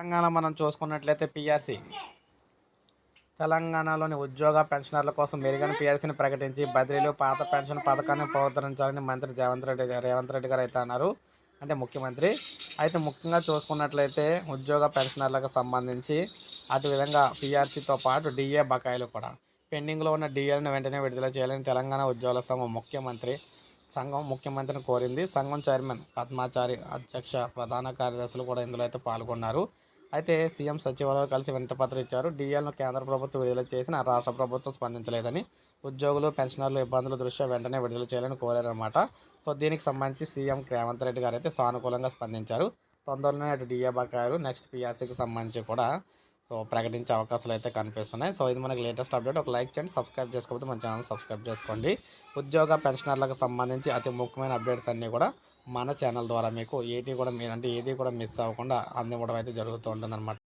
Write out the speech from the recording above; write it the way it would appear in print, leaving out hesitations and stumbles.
తెలంగాణ మనం చూసుకున్నట్లయితే పిఆర్సీ తెలంగాణలోని ఉద్యోగ పెన్షనర్ల కోసం మెరుగైన పిఆర్సీని ప్రకటించి బదిలీలు పాత పెన్షన్ పథకాన్ని పునరుద్ధరించాలని మంత్రి రేవంత్ రెడ్డి గారు అయితే అన్నారు. అంటే ముఖ్యమంత్రి అయితే ముఖ్యంగా చూసుకున్నట్లయితే ఉద్యోగ పెన్షనర్లకు సంబంధించి అటు విధంగా పిఆర్సీతో పాటు డిఏ బకాయిలు కూడా పెండింగ్లో ఉన్న డిఏలను వెంటనే విడుదల చేయాలని తెలంగాణ ఉద్యోగుల సంఘం ముఖ్యమంత్రిని కోరింది. సంఘం చైర్మన్ పద్మాచారి అధ్యక్ష ప్రధాన కార్యదర్శులు కూడా ఇందులో అయితే పాల్గొన్నారు. అయితే సీఎం సచివాలయం కలిసి వినతిపత్రం ఇచ్చారు. డిఎల్ను కేంద్ర ప్రభుత్వం విడుదల చేసిన రాష్ట్ర ప్రభుత్వం స్పందించలేదని ఉద్యోగులు పెన్షనర్లు ఇబ్బందుల దృష్ట్యా వెంటనే విడుదల చేయాలని కోరారన్నమాట. సో దీనికి సంబంధించి సీఎం రేవంత్ రెడ్డి గారు అయితే సానుకూలంగా స్పందించారు. తొందరలోనే అటు డిఏ బకాయిలు నెక్స్ట్ పిఆర్సీకి సంబంధించి కూడా సో ప్రకటించే అవకాశాలు అయితే కనిపిస్తున్నాయి. సో ఇది మనకి లేటెస్ట్ అప్డేట్. ఒక లైక్ చేయండి, సబ్స్క్రైబ్ చేసుకోకపోతే మన ఛానల్ సబ్స్క్రైబ్ చేసుకోండి. ఉద్యోగ పెన్షనర్లకు సంబంధించి అతి ముఖ్యమైన అప్డేట్స్ అన్నీ కూడా మన ఛానల్ ద్వారా మీకు ఏది కూడా మిస్ అవ్వకుండా అందివ్వడం అయితే జరుగుతూ ఉంటుందన్నమాట.